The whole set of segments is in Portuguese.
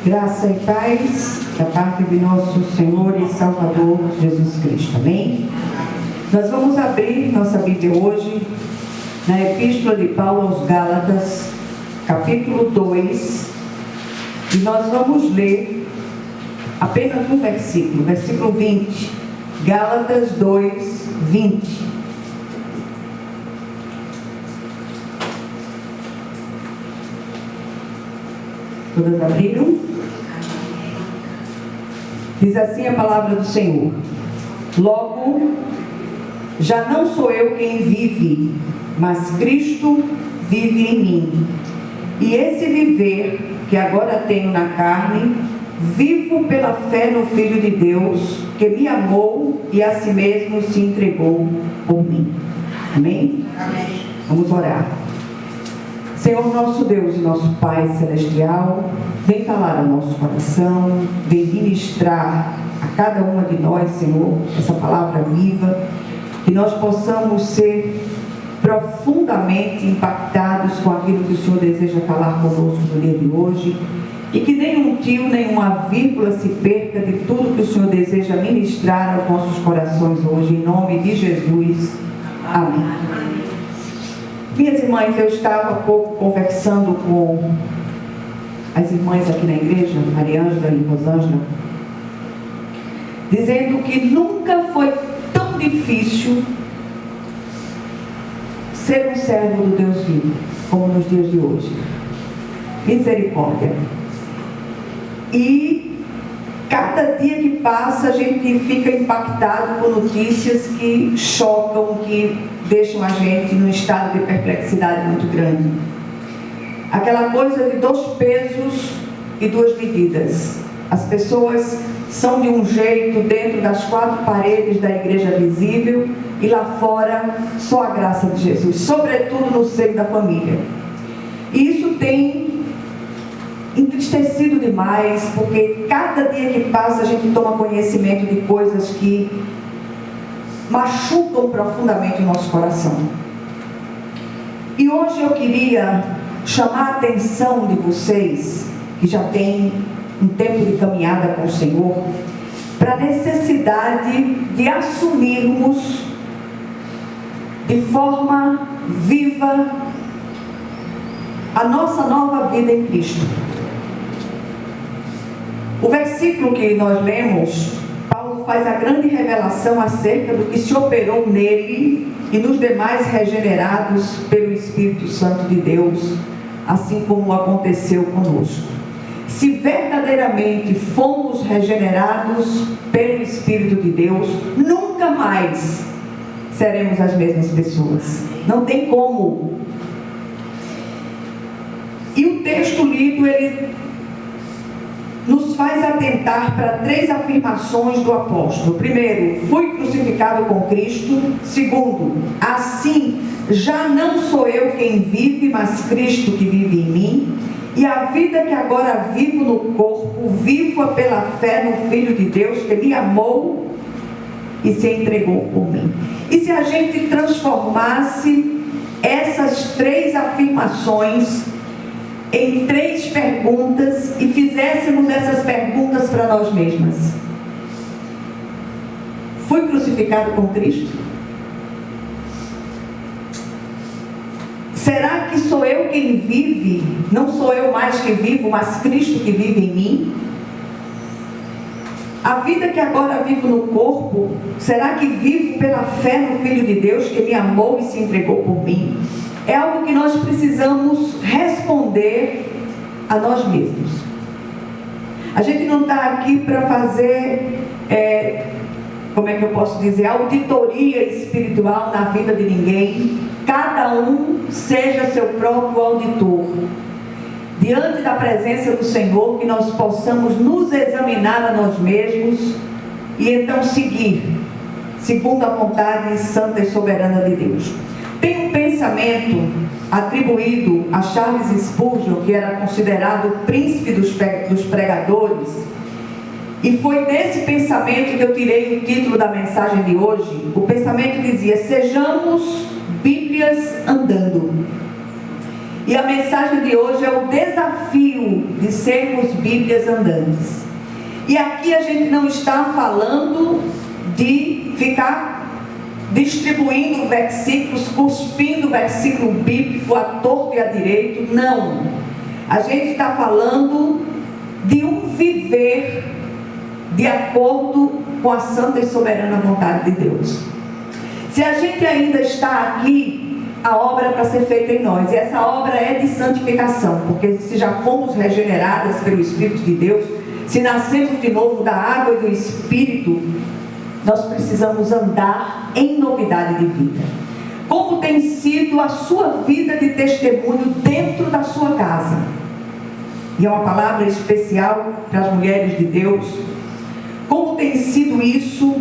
Graça e paz da parte de nosso Senhor e Salvador Jesus Cristo. Amém? Nós vamos abrir nossa Bíblia hoje na Epístola de Paulo aos Gálatas, capítulo 2, e nós vamos ler apenas um versículo, versículo 20, Gálatas 2, 20. Todas abriram? Diz assim a palavra do Senhor: Logo, já não sou eu quem vive, mas Cristo vive em mim. E esse viver que agora tenho na carne, vivo pela fé no Filho de Deus, que me amou e a si mesmo se entregou por mim. Amém? Amém. Vamos orar. Senhor nosso Deus e nosso Pai Celestial, vem falar ao nosso coração, vem ministrar a cada uma de nós, Senhor, essa palavra viva, que nós possamos ser profundamente impactados com aquilo que o Senhor deseja falar conosco no dia de hoje, e que nenhum tio, nenhuma vírgula se perca de tudo que o Senhor deseja ministrar aos nossos corações hoje, em nome de Jesus. Amém. Minhas irmãs, eu estava há pouco conversando com as irmãs aqui na igreja, Maria Ângela e Rosângela, dizendo que nunca foi tão difícil ser um servo do Deus vivo como nos dias de hoje. Misericórdia. E cada dia que passa a gente fica impactado com notícias que chocam, que deixam a gente num estado de perplexidade muito grande. Aquela coisa de 2 pesos e 2 medidas. As pessoas são de um jeito dentro das 4 paredes da igreja visível, e lá fora só a graça de Jesus, sobretudo no seio da família. E isso tem entristecido demais, porque cada dia que passa a gente toma conhecimento de coisas que machucam profundamente o nosso coração. E hoje eu queria chamar a atenção de vocês, que já têm um tempo de caminhada com o Senhor, para a necessidade de assumirmos de forma viva a nossa nova vida em Cristo. O versículo que nós lemos, Paulo faz a grande revelação acerca do que se operou nele e nos demais regenerados pelo Espírito Santo de Deus, assim como aconteceu conosco. Se verdadeiramente fomos regenerados pelo Espírito de Deus, nunca mais seremos as mesmas pessoas. Não tem como. E o texto lido, ele nos faz atentar para 3 afirmações do apóstolo. Primeiro, fui crucificado com Cristo. Segundo, assim, já não sou eu quem vive, mas Cristo que vive em mim. E a vida que agora vivo no corpo, vivo-a pela fé no Filho de Deus, que me amou e se entregou por mim. E se a gente transformasse essas 3 afirmações em 3 perguntas e fizéssemos essas perguntas para nós mesmas: fui crucificado com Cristo? Será que sou eu quem vive? Não sou eu mais que vivo, mas Cristo que vive em mim? A vida que agora vivo no corpo, será que vivo pela fé no Filho de Deus que me amou e se entregou por mim? É algo que nós precisamos responder a nós mesmos. A gente não está aqui para fazer, como é que eu posso dizer, auditoria espiritual na vida de ninguém. Cada um seja seu próprio auditor. Diante da presença do Senhor, que nós possamos nos examinar a nós mesmos e então seguir, segundo a vontade santa e soberana de Deus. Tem um pensamento atribuído a Charles Spurgeon, que era considerado o príncipe dos pregadores, e foi desse pensamento que eu tirei o título da mensagem de hoje. O pensamento dizia: sejamos Bíblias andando. E a mensagem de hoje é o desafio de sermos Bíblias andantes. E aqui a gente não está falando de ficar distribuindo versículos, cuspindo versículo bíblico à torto e à direito. Não. A gente está falando de um viver de acordo com a santa e soberana vontade de Deus. Se a gente ainda está aqui, a obra é para ser feita em nós. E essa obra é de santificação, porque se já fomos regeneradas pelo Espírito de Deus, se nascemos de novo da água e do Espírito, nós precisamos andar em novidade de vida. Como tem sido a sua vida de testemunho dentro da sua casa? E é uma palavra especial para as mulheres de Deus. Como tem sido isso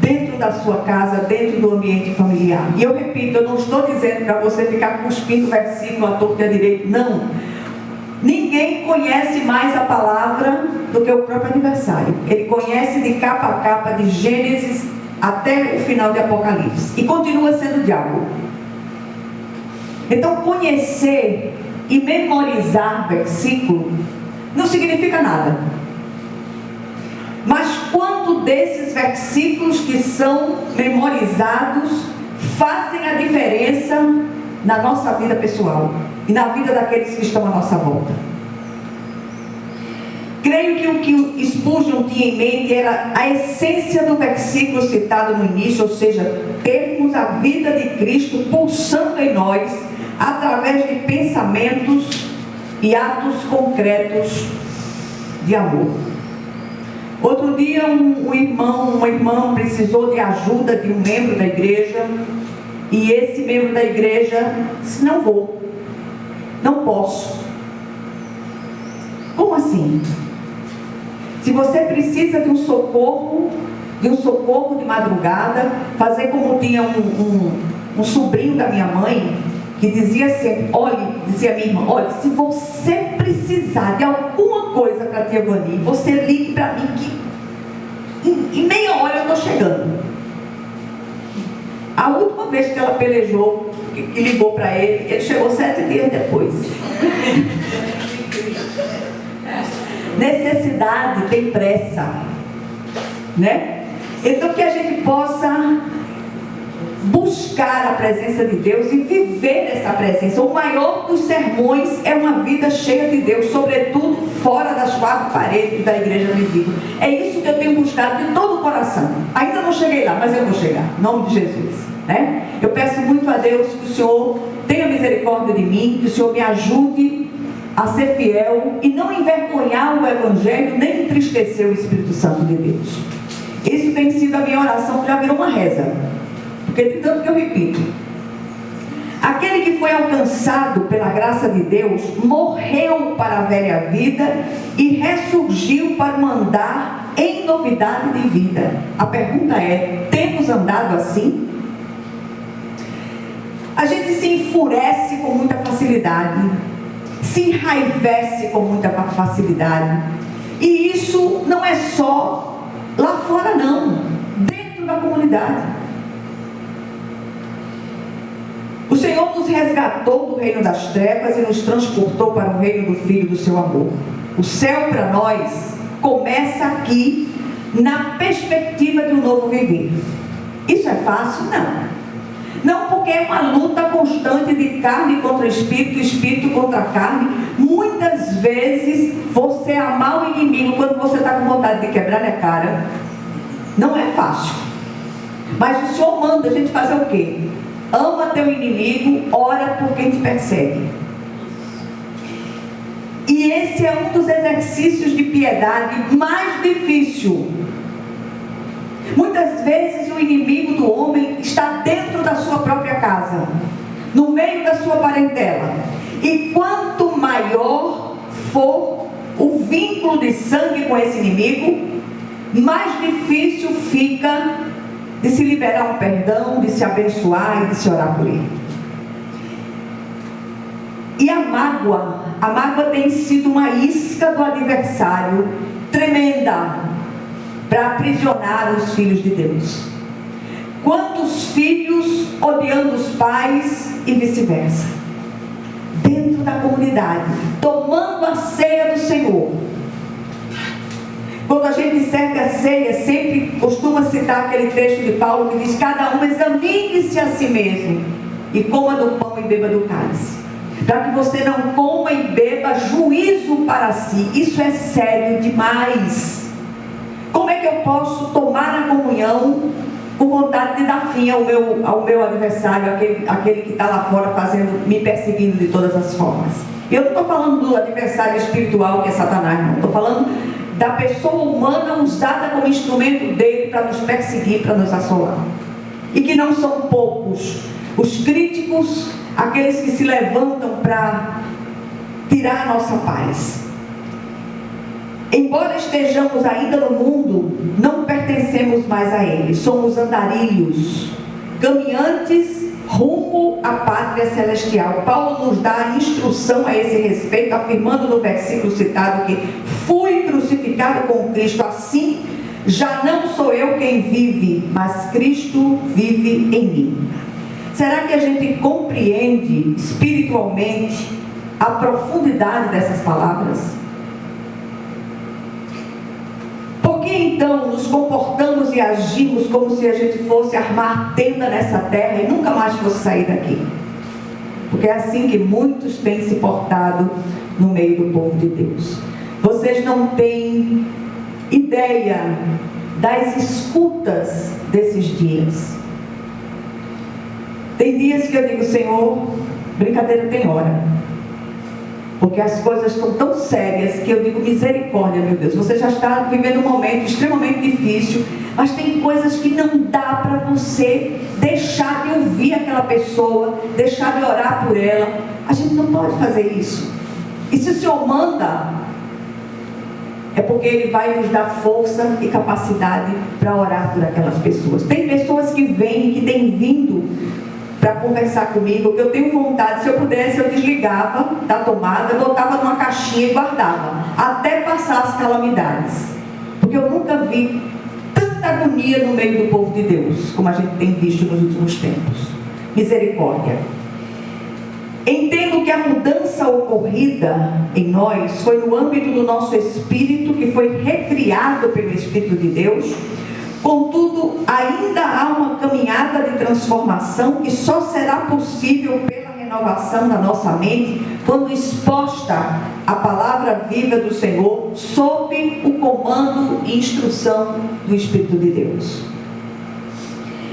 dentro da sua casa, dentro do ambiente familiar? E eu repito, eu não estou dizendo para você ficar cuspindo versículo à torta e à direita. Não. Ninguém conhece mais a palavra do que o próprio adversário. Ele conhece de capa a capa, de Gênesis até o final de Apocalipse. E continua sendo o diabo. Então, conhecer e memorizar versículo não significa nada. Mas quanto desses versículos que são memorizados fazem a diferença na nossa vida pessoal e na vida daqueles que estão à nossa volta? Creio que o que Spurgeon tinha em mente era a essência do versículo citado no início, ou seja, termos a vida de Cristo pulsando em nós através de pensamentos e atos concretos de amor. Outro dia uma irmã precisou de ajuda de um membro da igreja, e esse membro da igreja disse: não vou, não posso. Como assim? Se você precisa de um socorro de madrugada, fazer como tinha um sobrinho da minha mãe, que dizia sempre, dizia a minha irmã, olha, se você precisar de alguma coisa para a tia Vani, você ligue para mim que em meia hora eu estou chegando. A última vez que ela pelejou, que ligou para ele chegou 7 dias depois. Necessidade tem pressa, né? Então que a gente possa buscar a presença de Deus e viver essa presença. O maior dos sermões é uma vida cheia de Deus, sobretudo fora das 4 paredes da igreja visível. É isso que eu tenho buscado de todo o coração. Ainda não cheguei lá, mas eu vou chegar, em nome de Jesus, né? Eu peço muito a Deus que o Senhor tenha misericórdia de mim, que o Senhor me ajude a ser fiel e não envergonhar o Evangelho, nem entristecer o Espírito Santo de Deus. Isso tem sido a minha oração, que já virou uma reza. Porque de tanto que eu repito, aquele que foi alcançado pela graça de Deus morreu para a velha vida e ressurgiu para andar em novidade de vida. A pergunta é: temos andado assim? A gente se enfurece com muita facilidade, se enraivece com muita facilidade, e isso não é só lá fora, não, dentro da comunidade. O Senhor nos resgatou do reino das trevas e nos transportou para o reino do Filho do seu amor. O céu para nós começa aqui, na perspectiva de um novo viver. Isso é fácil? Não. Não, porque é uma luta constante de carne contra espírito, espírito contra carne. Muitas vezes você amar o inimigo quando você está com vontade de quebrar a cara, não é fácil. Mas o Senhor manda a gente fazer o quê? Ama teu inimigo, ora por quem te persegue. E esse é um dos exercícios de piedade mais difícil. Muitas vezes o inimigo do homem está dentro da sua própria casa, no meio da sua parentela. E quanto maior for o vínculo de sangue com esse inimigo, mais difícil fica de se liberar um perdão, de se abençoar e de se orar por ele. E a mágoa tem sido uma isca do adversário tremenda para aprisionar os filhos de Deus. Quantos filhos odiando os pais e vice-versa? dentro da comunidade, tomando a ceia do Senhor. Quando a gente serve a ceia, sempre costuma citar aquele texto de Paulo que diz: cada um examine-se a si mesmo e coma do pão e beba do cálice, para que você não coma e beba juízo para si. Isso é sério demais. Como é que eu posso tomar a comunhão com vontade de dar fim ao meu adversário, aquele que está lá fora me perseguindo de todas as formas? Eu não estou falando do adversário espiritual, que é Satanás, não. Estou falando da pessoa humana usada como instrumento dele para nos perseguir, para nos assolar. E que não são poucos os críticos, aqueles que se levantam para tirar a nossa paz. Embora estejamos ainda no mundo, não pertencemos mais a ele. Somos andarilhos, caminhantes rumo à pátria celestial. Paulo nos dá a instrução a esse respeito, afirmando no versículo citado que fui crucificado com Cristo, assim já não sou eu quem vive, mas Cristo vive em mim. Será que a gente compreende espiritualmente a profundidade dessas palavras? Por que então nos comportamos e agimos como se a gente fosse armar tenda nessa terra e nunca mais fosse sair daqui? Porque é assim que muitos têm se portado no meio do povo de Deus. Vocês não têm ideia das escutas desses dias. Tem dias que eu digo: Senhor, brincadeira tem hora. Porque as coisas estão tão sérias que eu digo: misericórdia, meu Deus. Você já está vivendo um momento extremamente difícil, mas tem coisas que não dá para você deixar de ouvir aquela pessoa, deixar de orar por ela. A gente não pode fazer isso. E se o Senhor manda, é porque Ele vai nos dar força e capacidade para orar por aquelas pessoas. Tem pessoas que vêm, que têm vindo para conversar comigo, que eu tenho vontade, se eu pudesse, eu desligava da tomada, botava numa caixinha e guardava, até passar as calamidades. Porque eu nunca vi tanta agonia no meio do povo de Deus, como a gente tem visto nos últimos tempos. Misericórdia. Entendo que a mudança ocorrida em nós foi no âmbito do nosso espírito, que foi recriado pelo Espírito de Deus. Contudo, ainda há uma caminhada de transformação que só será possível pela renovação da nossa mente, quando exposta à palavra viva do Senhor, sob o comando e instrução do Espírito de Deus.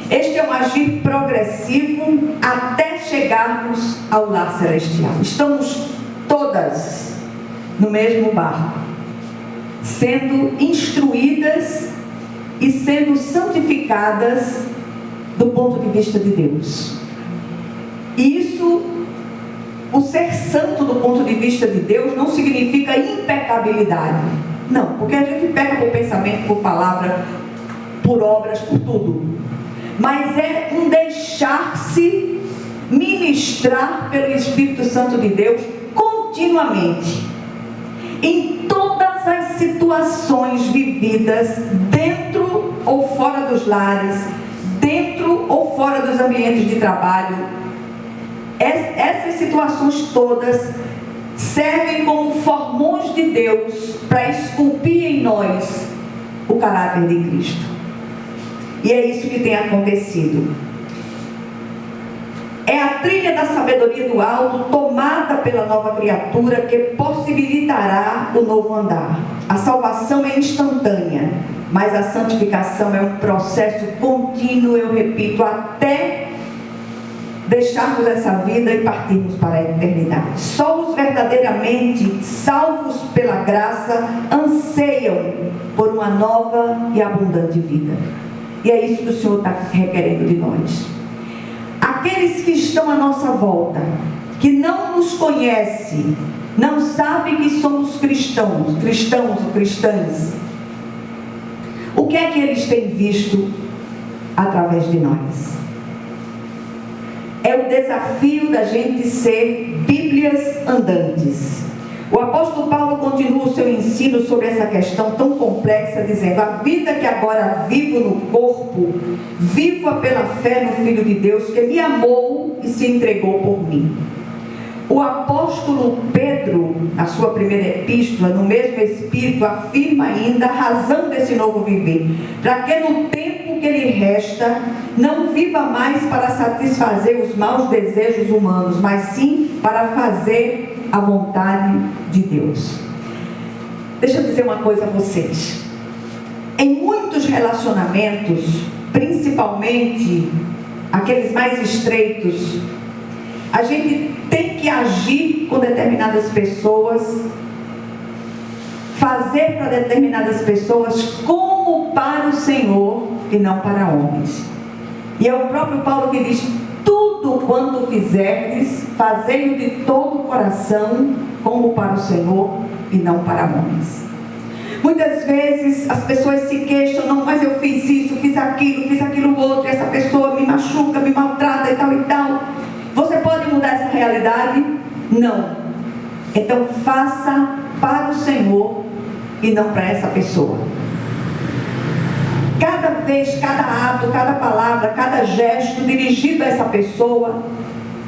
Este é um agir progressivo até chegarmos ao lar celestial. Estamos todas no mesmo barco, sendo instruídas e sendo santificadas do ponto de vista de Deus. E isso, o ser santo do ponto de vista de Deus, não significa impecabilidade. Não, porque a gente peca por pensamento, por palavra, por obras, por tudo. Mas é um deixar-se ministrar pelo Espírito Santo de Deus continuamente, em todas as situações vividas, dentro ou fora dos lares, dentro ou fora dos ambientes de trabalho. Essas situações todas servem como formões de Deus para esculpir em nós o caráter de Cristo. E é isso que tem acontecido. É a trilha da sabedoria do alto, tomada pela nova criatura, que possibilitará o novo andar. A salvação é instantânea, mas a santificação é um processo contínuo, eu repito, até deixarmos essa vida e partirmos para a eternidade. Só os verdadeiramente salvos pela graça anseiam por uma nova e abundante vida. E é isso que o Senhor está requerendo de nós. Aqueles que estão à nossa volta, que não nos conhecem, não sabem que somos cristãos ou cristãs, o que é que eles têm visto através de nós? É o desafio da gente ser Bíblias andantes. O apóstolo Paulo continua o seu ensino sobre essa questão tão complexa, dizendo: a vida que agora vivo no corpo, vivo-a pela fé no Filho de Deus, que me amou e se entregou por mim. O apóstolo Pedro, na sua primeira epístola, no mesmo espírito, afirma ainda a razão desse novo viver: para que no tempo que lhe resta, não viva mais para satisfazer os maus desejos humanos, mas sim para fazer a vontade de Deus. Deixa eu dizer uma coisa a vocês. Em muitos relacionamentos, principalmente aqueles mais estreitos, a gente tem que agir com determinadas pessoas, fazer para determinadas pessoas como para o Senhor e não para homens. E é o próprio Paulo que diz: tudo quanto fizerdes, fazei-o de todo o coração, como para o Senhor e não para homens. Muitas vezes as pessoas se queixam: não, mas eu fiz isso, fiz aquilo outro, essa pessoa me machuca, me maltrata e tal e tal. Você pode mudar essa realidade? Não. Então faça para o Senhor e não para essa pessoa. Cada vez, cada ato, cada palavra, cada gesto dirigido a essa pessoa,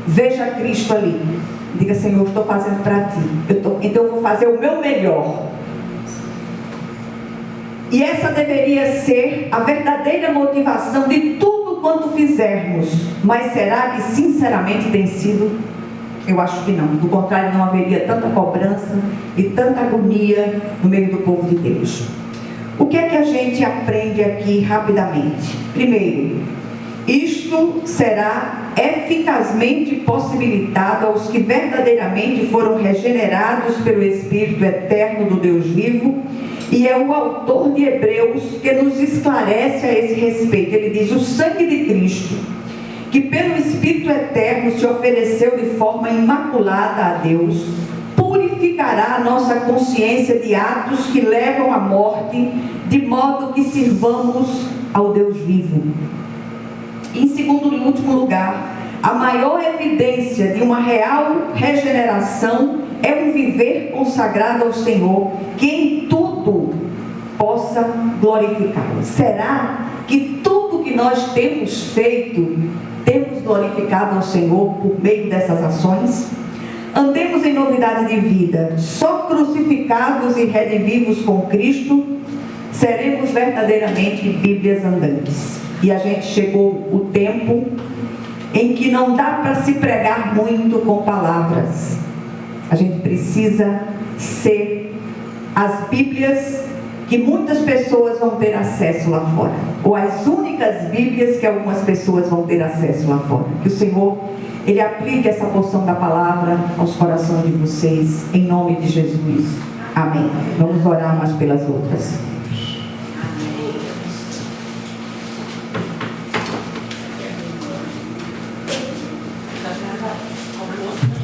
veja Cristo ali. Diga: Senhor, eu estou fazendo para ti. Então eu vou fazer o meu melhor. E essa deveria ser a verdadeira motivação de tudo quanto fizermos. Mas será que sinceramente tem sido? Eu acho que não. Do contrário, não haveria tanta cobrança e tanta agonia no meio do povo de Deus. O que é que a gente aprende aqui rapidamente? Primeiro, isto será eficazmente possibilitado aos que verdadeiramente foram regenerados pelo Espírito eterno do Deus vivo. E é o autor de Hebreus que nos esclarece a esse respeito. Ele diz: o sangue de Cristo, que pelo Espírito eterno se ofereceu de forma imaculada a Deus, purificará a nossa consciência de atos que levam à morte, de modo que sirvamos ao Deus vivo. Em segundo e último lugar, a maior evidência de uma real regeneração é um viver consagrado ao Senhor, que em tudo possa glorificá-lo. Será que tudo que nós temos feito, temos glorificado ao Senhor por meio dessas ações? Andemos em novidade de vida, só crucificados e redivivos com Cristo, seremos verdadeiramente Bíblias andantes. E a gente chegou o tempo em que não dá para se pregar muito com palavras. A gente precisa ser as Bíblias que muitas pessoas vão ter acesso lá fora, ou as únicas Bíblias que algumas pessoas vão ter acesso lá fora. Que o Senhor, Ele aplique essa porção da palavra aos corações de vocês, em nome de Jesus. Amém. Vamos orar umas pelas outras. Amém.